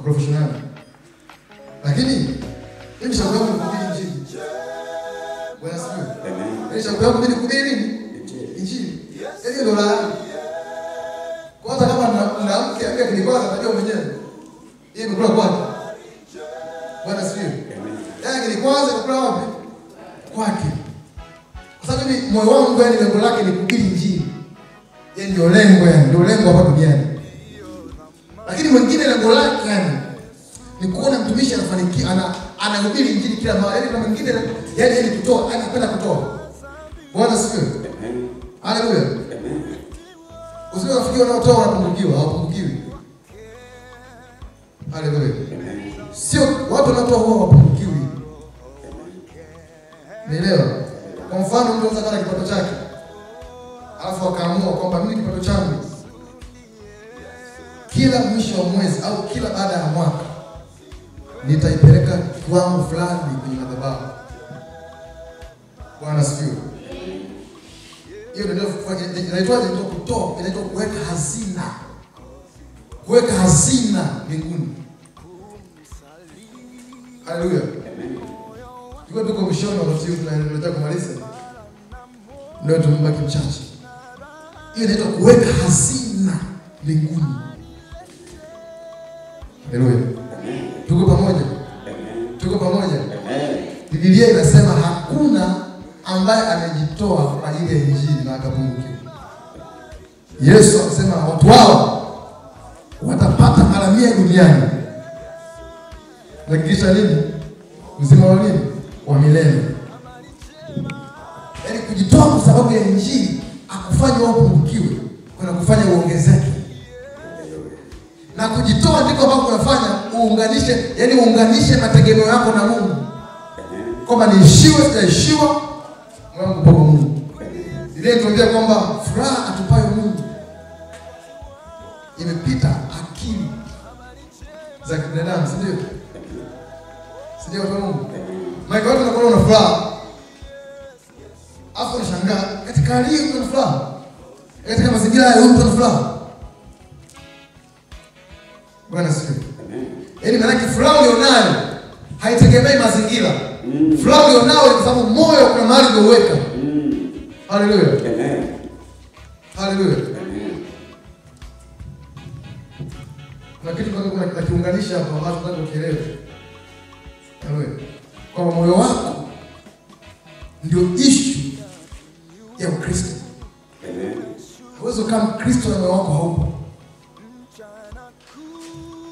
professional. Lakini mimi shauri yangu kuhubiri injili. Bwana asifiwe. Amen. Mimi shauri yangu mimi kuhubiri injili. Hiyo ndio la. Kwa hata kama mwanamke akikwaza atajua mwenyewe. Yeye mkula kwake. Bwana asifiwe. Amen. Yeye akikwaza kukula wapi? Kwake. Kwa sababu mimi moyo wangu yani lengo lake ni kuhubiri injili. Yeye ndio lengo yani, ndio lengo hapa duniani. Lakini mwingine lengo lake yani ni kuona mtumishi anafanikiwa, anahubiri injili kila mahali. Yaani mwingine yani ni kutoa, anapenda kutoa. Bwana asifiwe. Amen. Haleluya. Amen. Usiwe unafikiri wanaotoa wanapungukiwa, hawapungukiwi. Haleluya. Amen. Sio watu wanaotoa huwa hawapungukiwi. Umeelewa? Kwa mfano mtu anaweza kana kipato chake, alafu akaamua kwamba mimi kipato changu kila mwisho wa mwezi au kila baada ya mwaka nitaipeleka kiwango fulani kwenye madhabahu. Bwana asifiwe. Hiyo ndio kufanya, inaitwaje? Ndio kutoa, inaitwa kuweka hazina. Kuweka hazina mbinguni. Haleluya. Amen. Tuko mwishoni wa msimu tunataka kumaliza. Ndio tumebaki mchache. Hiyo inaitwa kuweka hazina mbinguni. Haleluya. Amen. Tuko pamoja? Amen. Tuko pamoja? Amen. Biblia inasema hakuna ambaye amejitoa kwa ajili ya injili na akapungukiwa. Yesu alisema watu wao watapata mara 100 duniani. Na kisha nini? Uzima wa nini? Wa milele. Yaani kujitoa kwa sababu ya injili akufanya wewe upungukiwe, kuna kufanya uongezeke. Na kujitoa ndiko ambako kunafanya uunganishe, yani uunganishe mategemeo yako na Mungu. Kama niishiwe sitaishiwa, Mungu kwa Mungu. Ile inatuambia kwamba furaha atupayo Mungu imepita akili za kibinadamu, si ndio? Si ndio kwa Mungu? Maana watu wanakuwa na furaha. Afu unashangaa katika hali hiyo kuna furaha. Katika mazingira ya mtu ana furaha. Bwana asifiwe. Yaani maana furaha ulionayo haitegemei mazingira. Furaha ulionayo ni sababu moyo kuna mahali umeweka. Haleluya. Amen. Haleluya. Amen. Na kitu kuna kiunganisha hapa ambacho tunataka kuelewa. Haleluya. Kwa moyo wako ndio issue ya Ukristo. Amen. Huwezi kama Kristo na moyo wako haupo.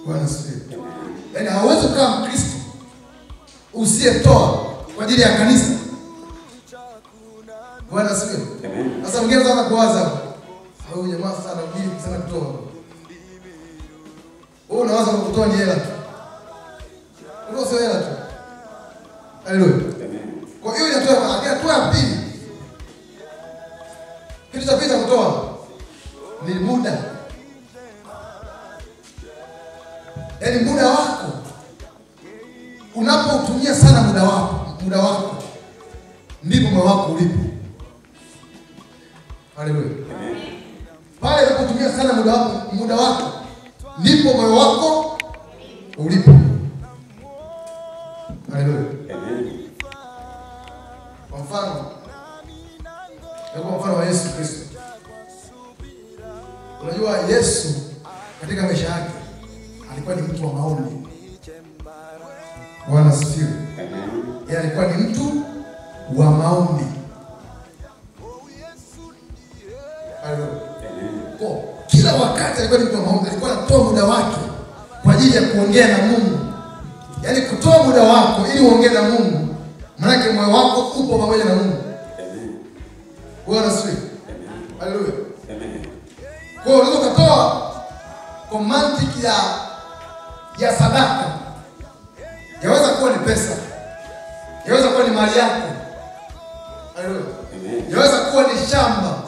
Bwana asifiwe. Yaani hauwezi kama Mkristo usiyetoa kwa ajili ya kanisa. Bwana asifiwe. Amen. Sasa mwingine sana kuwaza au jamaa sana bidii sana kutoa. Wewe unawaza kutoa ni hela tu. Ndio sio hela tu. Haleluya. Amen. Kwa hiyo inatoa pili. Kitu cha pili cha kutoa ni muda. Yaani muda wako unapotumia sana muda wako ndipo moyo wako ulipo. Haleluya. Amen. Pale unapotumia sana muda wako ndipo moyo wako ulipo. Haleluya. Amen. Kwa mfano wa Yesu Kristo. Unajua Yesu katika maisha yake alikuwa ni mtu wa maombi. Bwana asifiwe. Amen. Yeye alikuwa ni mtu wa maombi. Haleluya. Amen. Kila wakati alikuwa ni mtu wa maombi, alikuwa anatoa muda wake kwa ajili ya kuongea na Mungu. Yaani kutoa muda wako ili uongee na Mungu, maana moyo wako upo pamoja na Mungu. Amen. Bwana asifiwe. Amen. Haleluya. Amen. Kwa hiyo unaweza kutoa kwa mantiki ya sadaka. Yaweza kuwa ni pesa. Yaweza kuwa ni mali yako. Haleluya. Amen. Yaweza kuwa ni shamba.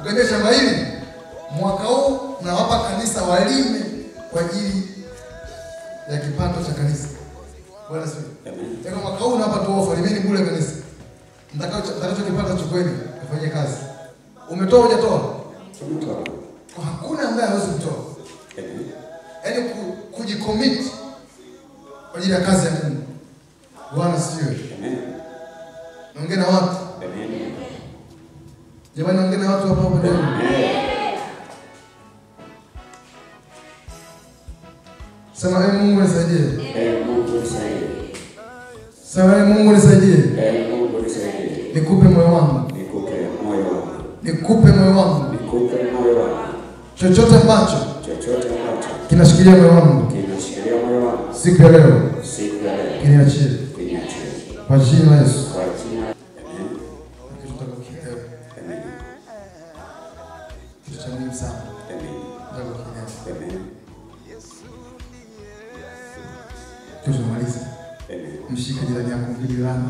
Ukaje shamba hili mwaka huu na wapa kanisa walime kwa ajili ya kipato cha kanisa. Bwana asifiwe. Amen. Tena mwaka huu hapa tu ofa limeni bure kanisa. Mtakacho kipata chukueni kufanya kazi. Umetoa hujatoa? Umetoa. Kwa hakuna ambaye hawezi kutoa. Yaani kujicommit kwa ajili ya kazi ya Mungu. Bwana siwe. Amen. Naongea na watu. Amen. Jamani, naongea na watu hapa hapa leo. Sema Mungu nisaidie. Mungu nisaidie. Sema Mungu nisaidie. Mungu nisaidie. Nikupe moyo wangu. Nikupe moyo wangu. Nikupe moyo wangu. Nikupe moyo wangu. Chochote ambacho kinashikilia moyo wangu. Kinashikilia moyo wangu. Siku ya leo. Siku ya leo. Kiniachie. Kiniachie. Kwa jina la Yesu. Kwa jina. Amen. Amen. Kitu cha muhimu sana. Amen. Amen. Tumalize. Mshike jirani yako, jirani.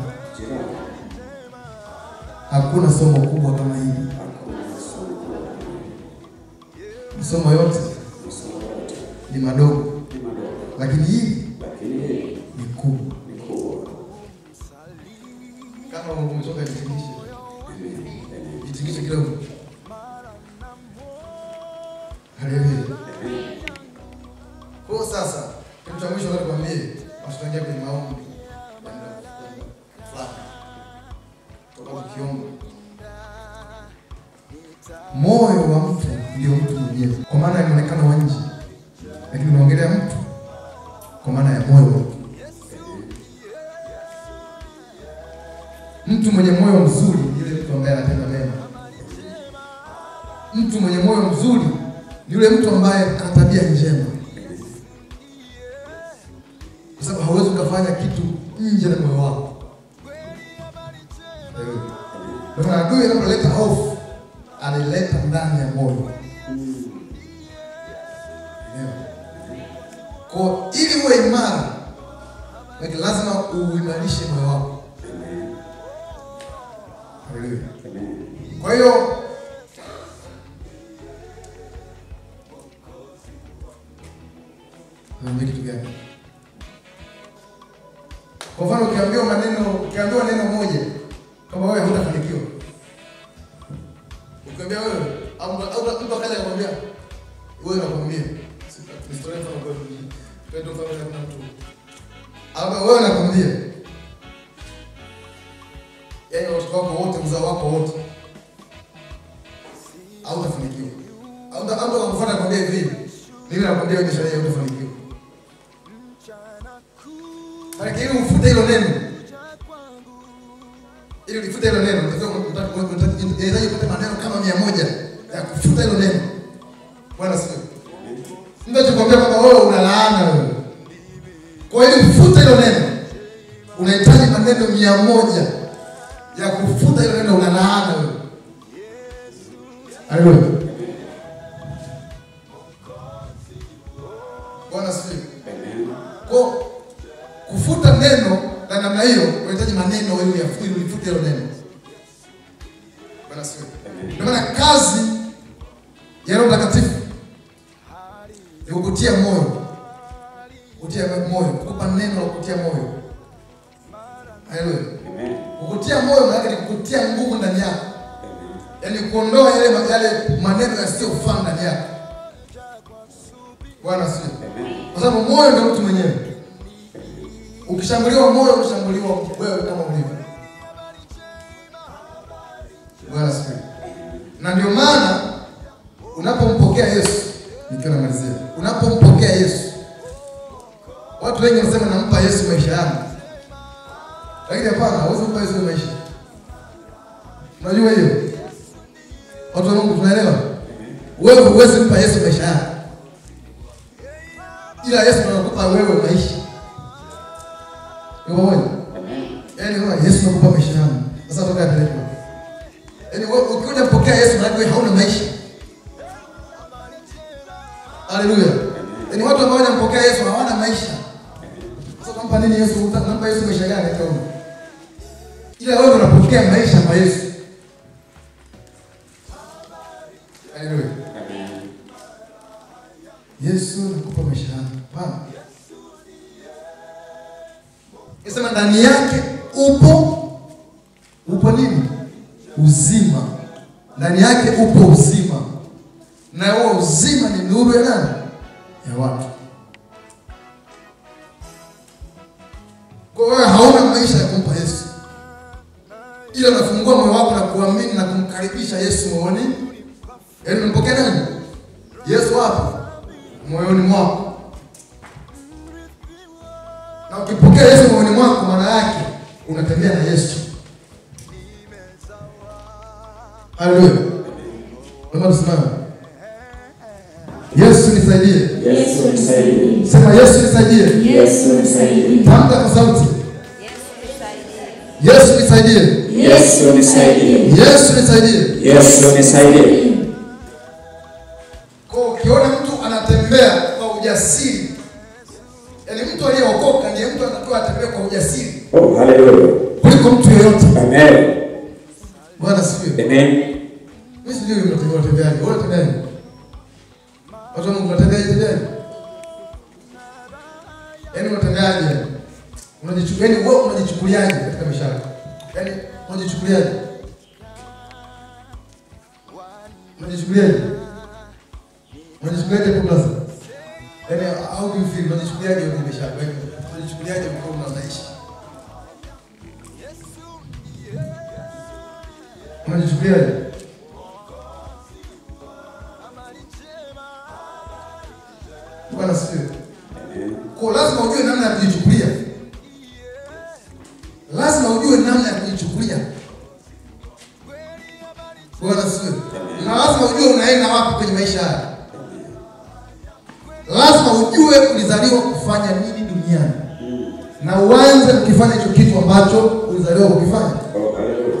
Hakuna somo kubwa kama hili. Masomo yote ni madogo, lakini hii ni kubwa. Kama umetoka jitingishe kidogo. Haleluya. Kwa sasa kitu cha mwisho nataka kuambia, wasitaingia kwenye maombi. Tukiomba. Moyo wa mtu ndio mtu mwenyewe, kwa maana ya muonekano wa nje, lakini unaongelea mtu kwa maana ya moyo wa mtu. Mtu mwenye moyo mzuri ni yule mtu ambaye anatenda mema. Mtu mwenye moyo mzuri ni yule mtu ambaye ana tabia njema, kwa sababu hauwezi kufanya kitu nje na moyo wako. Ndio adui anapoleta hofu analeta ndani ya moyo. Kwa ili uwe imara, lakini lazima uimarishe moyo wako. Haleluya. Kwa hiyo ndio kitu gani? Kwa mfano ukiambiwa neno moja kama wewe hutafanikiwa. Ukiambia wewe au mtu akaja kumwambia wewe unakwambia historia kwa kweli. Twende kwa mtu. Au wewe unakwambia. Yaani watu wako wote, uzao wako wote. Au utafanikiwa. Au kufuata kwambia hivi. Mimi nakwambia wewe kesho hutafanikiwa. Lakini ufute hilo neno. Ili ulifute hilo neno, unahitaji kupata maneno kama 100 ya kufuta hilo neno. Bwana sifiwe. Ndio tukwambia kwamba wewe una laana wewe. Kwa hiyo ufuta hilo neno, unahitaji maneno 100 ya kufuta hilo neno, una laana wewe. Haleluya. Bwana sifiwe. Kwa kufuta neno na namna hiyo unahitaji maneno wewe ya ulifute hilo neno. Bwana sifiwe. Ndio maana kazi ya Roho Mtakatifu ni kukutia moyo. Kukutia moyo, kukupa neno la kukutia moyo. Haleluya. Kukutia moyo maana ni kukutia nguvu ndani yako. Yaani kuondoa yale maneno yasiyofaa ndani yako. Bwana sifiwe. Kwa sababu moyo ndio mtu mwenyewe. Ukishambuliwa moyo, ukishambuliwa wewe kama ulivyo. Bwana sifiwe. Na ndio maana unapompokea Yesu, nikiwa namalizia, unapompokea Yesu, watu wengi wanasema nampa Yesu maisha yangu. Lakini hapana, huwezi kumpa Yesu maisha. Unajua hiyo? Watu wa Mungu tunaelewa? Wewe huwezi kumpa Yesu maisha yako. Ila Yesu anakupa wewe maisha. Ni pamoja? Yaani kama Yesu anakupa maisha yangu. Sasa toka peleka. Yaani wewe ukikuja kupokea Yesu na wewe hauna maisha. Haleluya. Yaani watu ambao wanampokea Yesu hawana maisha. Sasa kumpa nini Yesu? Utampa Yesu maisha gani kama? Ila wewe unapokea maisha kwa Yesu. Haleluya. Yesu anakupa maisha yangu. Bwana. Yesema ndani yake upo nini? Uzima. Ndani yake upo uzima. Na huo uzima ni nuru ya nani? Ya watu. Kwa hiyo hauna maisha ya kumpa Yesu. Ila unafungua moyo wako na kuamini na kumkaribisha Yesu moyoni. Yaani unampokea nani? Yesu wapi? Moyoni mwako. Na ukipokea Yesu moyoni mwako, maana yake unatembea na Yesu. Haleluya. Naomba tusimame. Yesu nisaidie. Yesu nisaidie. Sema Yesu nisaidie. Yesu nisaidie. Tamka kwa sauti. Yesu nisaidie. Yesu nisaidie. Yesu nisaidie. Yesu nisaidie. Kwa ukiona mtu anatembea kwa ujasiri, yaani mtu aliyeokoka ndiye mtu anatakiwa atembee kwa ujasiri. Oh, haleluya. Kuliko mtu yeyote. Amen. Bwana sifiwe. Amen. Mimi sijui unatembeaje. Wewe unatembeaje? Watu wa Mungu unatembeaje? Yaani unatembeaje? Unajichukuliaje? Wewe unajichukuliaje katika maisha yako? Yaani unajichukuliaje? Unajichukuliaje? Unajichukuliaje kwa sasa? Yaani how do you feel? Unajichukuliaje kwenye maisha yako? Unajichukuliaje kwa unaishi? Unajichukuliaje? Bwana sifiwe. Kwa lazima ujue namna ya kujichukulia. Lazima ujue namna ya kujichukulia. Bwana sifiwe. Na lazima ujue unaenda wapi kwenye maisha haya. Lazima ujue ulizaliwa kufanya nini duniani. Na uanze kukifanya hicho kitu ambacho ulizaliwa kukifanya. Oh, haleluya.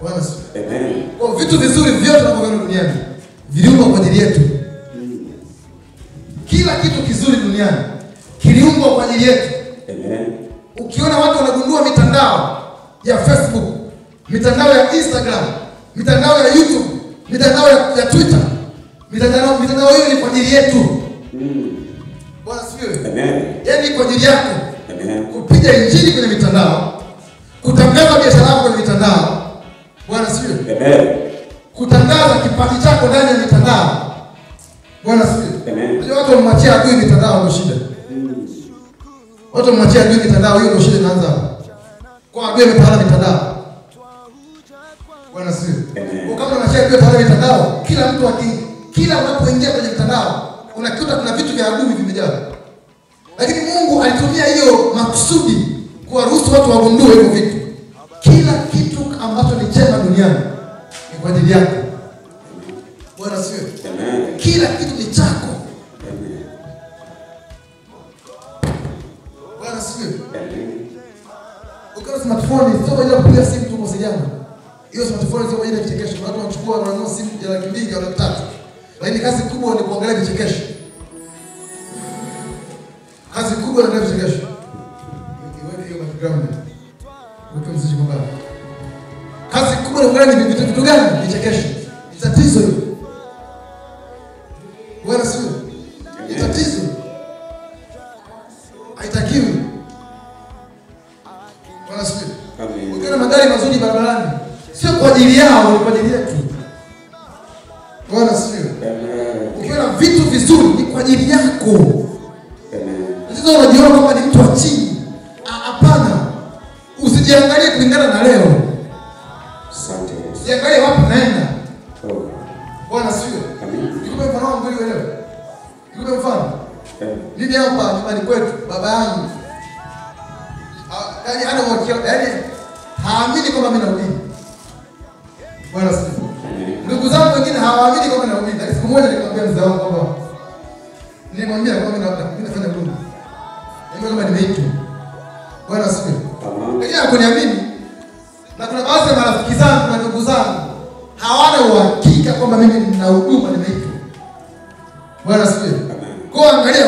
Bwana sifiwe. Amen. Kwa vitu vizuri vyote tunavyoona duniani viliumbwa kwa ajili yetu. Kila kitu kizuri duniani kiliumbwa kwa ajili yetu. Amen. Ukiona watu wanagundua mitandao ya Facebook, mitandao ya Instagram, mitandao ya YouTube, mitandao ya Twitter, mitandao hiyo ni kwa ajili yetu. Bwana sifiwe. Amen. Yaani kwa ajili yako. Amen. Kupiga injili kwenye mitandao, kutangaza biashara yako kwenye mitandao. Bwana sifiwe. Amen. Kutangaza kipaji chako ndani ya mitandao. Bwana sifiwe. Amen. Unajua watu wamwachia adui mitandao ndio shida. Watu wamwachia adui mitandao, hiyo ndio shida inaanza hapo. Kwa adui ametawala mitandao. Bwana sifiwe. Amen. Kwa kama unachia adui ametawala mitandao, kila unapoingia kwenye mitandao unakuta kuna vitu vya adui vimejaa. Lakini Mungu alitumia hiyo makusudi kuwaruhusu watu wagundue hivyo vitu. Kila kitu ambacho ni chema duniani ni kwa ajili yako. Bwana sifiwe. Amen. Kila kitu ni chako. Amen. Bwana sifiwe. Amen. Ukiwa na smartphone sio kwa ajili ya kupiga simu tu mawasiliano. Hiyo smartphone sio kwa ajili ya vichekesho. Watu wanachukua wananunua simu ya $200 au $300. Lakini kazi kubwa ni kuangalia vichekesho. Kazi kubwa ni vichekesho. Iweke hiyo background. Weka muziki kwa mbali. Kazi kubwa ni kuangalia vitu gani? Vichekesho. Ni tatizo hilo. Bwana sifiwe. Ni tatizo. Haitakiwi. Bwana sifiwe. Amen. Ukiona magari mazuri barabarani sio kwa ajili yao, ni kwa ajili yetu. Bwana sifiwe. Amen. Ukiona vitu vizuri ni kwa ajili yako. Amen. Sasa unajiona kama ni mtu wa chini. Hapana. Usijiangalie kulingana na leo. Asante Yesu. Jiangalie wapi naenda. Oh. Bwana sifiwe. Amen. Nikupe mfano wangu ili uelewe. Nikupe mfano. Amen. Mimi hapa nyumbani kwetu baba yangu yaani ana mwakia, yaani haamini kwamba mimi nahubiri. Bwana sifiwe. Ndugu zangu wengine hawaamini kwamba nahubiri. Lakini siku moja nikamwambia mzee wangu kwamba nilimwambia kwamba mimi nafanya huduma. Kama nimeitwa. Bwana sifiwe. Lakini hakuniamini. Na kuna baadhi ya marafiki zangu na ndugu zangu hawana uhakika kwamba mimi nina huduma nimeitwa. Bwana sifiwe. Kwa angalia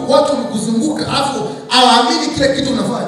watu wamekuzunguka afu hawaamini kile kitu unafanya.